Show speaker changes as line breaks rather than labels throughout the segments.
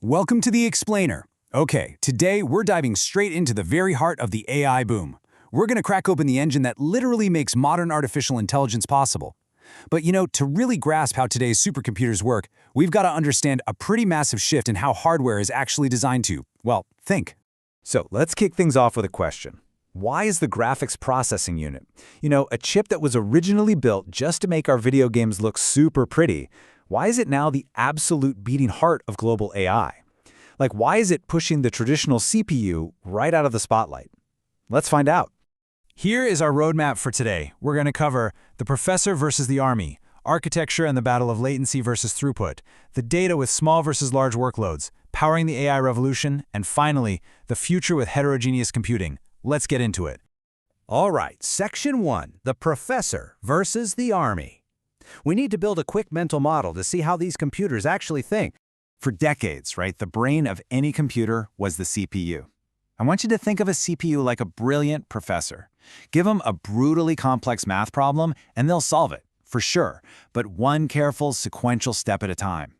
Welcome to the Explainer. Okay, today we're diving straight into the very heart of the AI boom. We're going to crack open the engine that literally makes modern artificial intelligence possible. But to really grasp how today's supercomputers work, we've got to understand a pretty massive shift in how hardware is actually designed to, well, think.
So let's kick things off with a question. Why is the graphics processing unit, a chip that was originally built just to make our video games look super pretty, why is it now the absolute beating heart of global AI? Like, why is it pushing the traditional CPU right out of the spotlight? Let's find out.
Here is our roadmap for today. We're going to cover the professor versus the army, architecture and the battle of latency versus throughput, the data with small versus large workloads, powering the AI revolution, and finally, the future with heterogeneous computing. Let's get into it.
All right, Section 1, the professor versus the army. We need to build a quick mental model to see how these computers actually think.
For decades, the brain of any computer was the CPU. I want you to think of a CPU like a brilliant professor. Give them a brutally complex math problem, and they'll solve it, for sure, but one careful, sequential step at a time.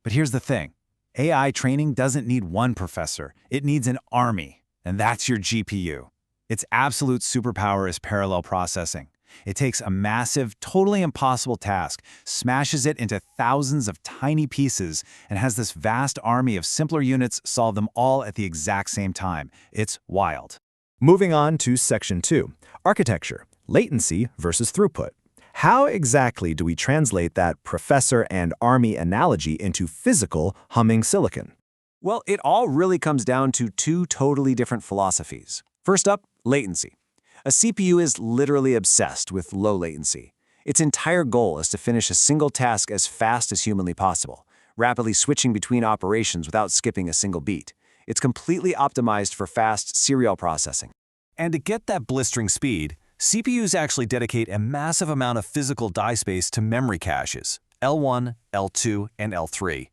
But here's the thing. AI training doesn't need one professor. It needs an army, and that's your GPU. Its absolute superpower is parallel processing. It takes a massive, totally impossible task, smashes it into thousands of tiny pieces, and has this vast army of simpler units solve them all at the exact same time. It's wild.
Moving on to Section 2, architecture, latency versus throughput. How exactly do we translate that professor and army analogy into physical, humming silicon?
Well, it all really comes down to two totally different philosophies. First up, latency. A CPU is literally obsessed with low latency. Its entire goal is to finish a single task as fast as humanly possible, rapidly switching between operations without skipping a single beat. It's completely optimized for fast serial processing.
And to get that blistering speed, CPUs actually dedicate a massive amount of physical die space to memory caches, L1, L2, and L3.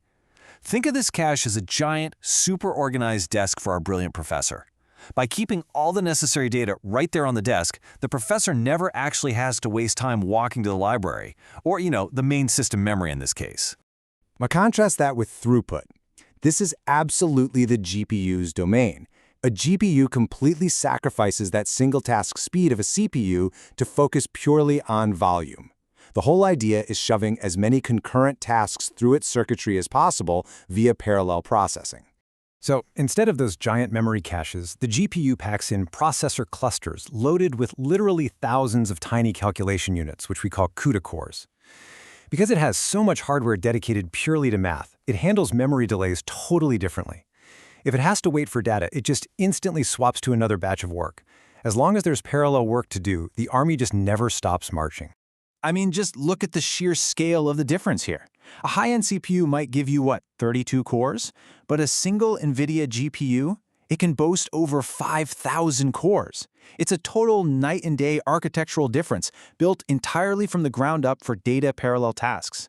Think of this cache as a giant, super organized desk for our brilliant professor. By keeping all the necessary data right there on the desk, the professor never actually has to waste time walking to the library, or, the main system memory in this case.
Now contrast that with throughput. This is absolutely the GPU's domain. A GPU completely sacrifices that single-task speed of a CPU to focus purely on volume. The whole idea is shoving as many concurrent tasks through its circuitry as possible via parallel processing.
So instead of those giant memory caches, the GPU packs in processor clusters loaded with literally thousands of tiny calculation units, which we call CUDA cores. Because it has so much hardware dedicated purely to math, it handles memory delays totally differently. If it has to wait for data, it just instantly swaps to another batch of work. As long as there's parallel work to do, the army just never stops marching.
I mean, just look at the sheer scale of the difference here. A high-end CPU might give you, 32 cores? But a single NVIDIA GPU, it can boast over 5,000 cores. It's a total night and day architectural difference, built entirely from the ground up for data parallel tasks.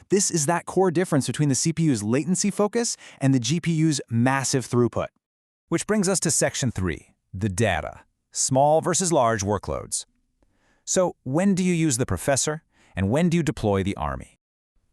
This is that core difference between the CPU's latency focus and the GPU's massive throughput.
Which brings us to Section 3, the data, small versus large workloads. So when do you use the professor, and when do you deploy the army?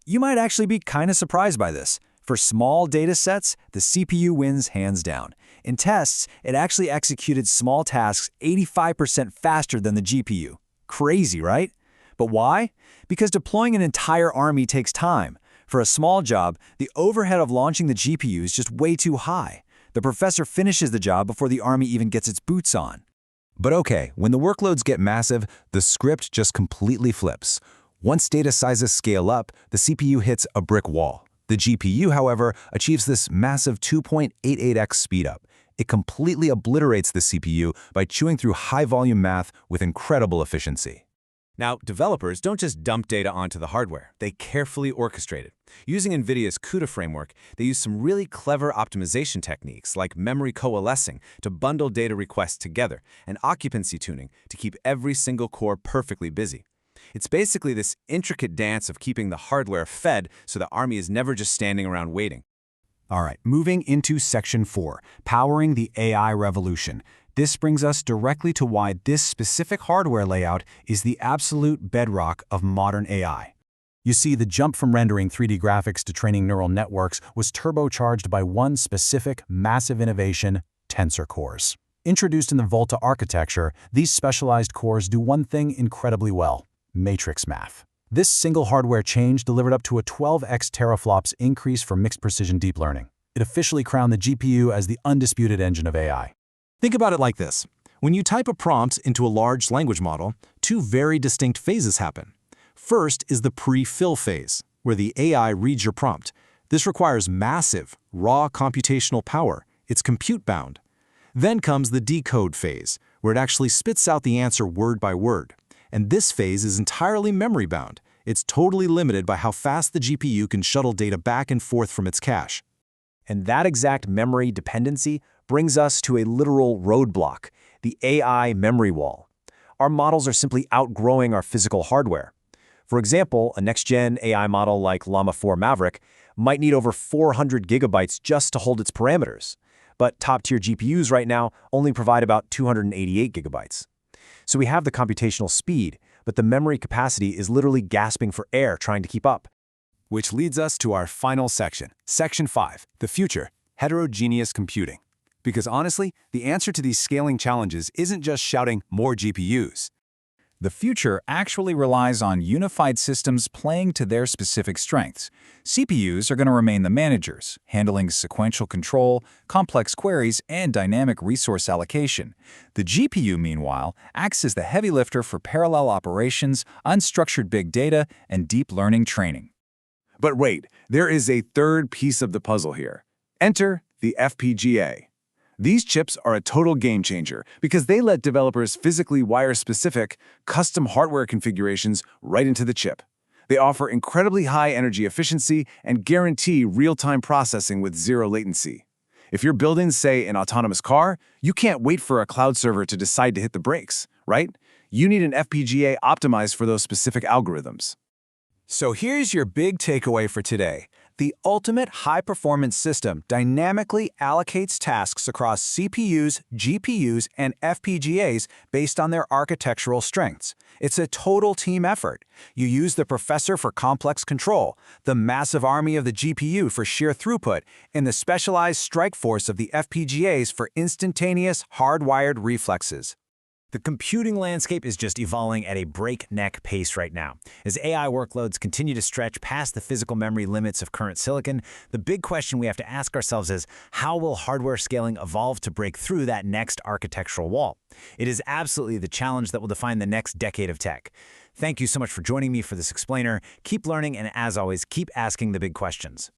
You might actually be kind of surprised by this. For small data sets, the CPU wins hands down. In tests, it actually executed small tasks 85% faster than the GPU. Crazy, right? But why? Because deploying an entire army takes time. For a small job, the overhead of launching the GPU is just way too high. The professor finishes the job before the army even gets its boots on.
But okay, when the workloads get massive, the script just completely flips. Once data sizes scale up, the CPU hits a brick wall. The GPU, however, achieves this massive 2.88x speedup. It completely obliterates the CPU by chewing through high-volume math with incredible efficiency.
Now, developers don't just dump data onto the hardware, they carefully orchestrate it. Using NVIDIA's CUDA framework, they use some really clever optimization techniques like memory coalescing to bundle data requests together and occupancy tuning to keep every single core perfectly busy. It's basically this intricate dance of keeping the hardware fed so the army is never just standing around waiting.
All right, moving into Section 4, powering the AI revolution. This brings us directly to why this specific hardware layout is the absolute bedrock of modern AI.
You see, the jump from rendering 3D graphics to training neural networks was turbocharged by one specific, massive innovation: tensor cores. Introduced in the Volta architecture, these specialized cores do one thing incredibly well: matrix math. This single hardware change delivered up to a 12x teraflops increase for mixed precision deep learning. It officially crowned the GPU as the undisputed engine of AI.
Think about it like this. When you type a prompt into a large language model, two very distinct phases happen. First is the pre-fill phase, where the AI reads your prompt. This requires massive, raw computational power. It's compute-bound. Then comes the decode phase, where it actually spits out the answer word by word. And this phase is entirely memory-bound. It's totally limited by how fast the GPU can shuttle data back and forth from its cache.
And that exact memory dependency brings us to a literal roadblock: the AI memory wall. Our models are simply outgrowing our physical hardware. For example, a next-gen AI model like Llama 4 Maverick might need over 400 gigabytes just to hold its parameters. But top-tier GPUs right now only provide about 288 gigabytes. So we have the computational speed, but the memory capacity is literally gasping for air trying to keep up.
Which leads us to our final section, Section 5, the future: heterogeneous computing. Because honestly, the answer to these scaling challenges isn't just shouting more GPUs.
The future actually relies on unified systems playing to their specific strengths. CPUs are going to remain the managers, handling sequential control, complex queries, and dynamic resource allocation. The GPU, meanwhile, acts as the heavy lifter for parallel operations, unstructured big data, and deep learning training.
But wait, there is a third piece of the puzzle here. Enter the FPGA. These chips are a total game changer because they let developers physically wire specific, custom hardware configurations right into the chip. They offer incredibly high energy efficiency and guarantee real-time processing with zero latency. If you're building, say, an autonomous car, you can't wait for a cloud server to decide to hit the brakes, right? You need an FPGA optimized for those specific algorithms. So here's your big takeaway for today. The ultimate high-performance system dynamically allocates tasks across CPUs, GPUs, and FPGAs based on their architectural strengths. It's a total team effort. You use the processor for complex control, the massive army of the GPU for sheer throughput, and the specialized strike force of the FPGAs for instantaneous, hardwired reflexes.
The computing landscape is just evolving at a breakneck pace right now. As AI workloads continue to stretch past the physical memory limits of current silicon, the big question we have to ask ourselves is, how will hardware scaling evolve to break through that next architectural wall? It is absolutely the challenge that will define the next decade of tech. Thank you so much for joining me for this explainer. Keep learning, and as always, keep asking the big questions.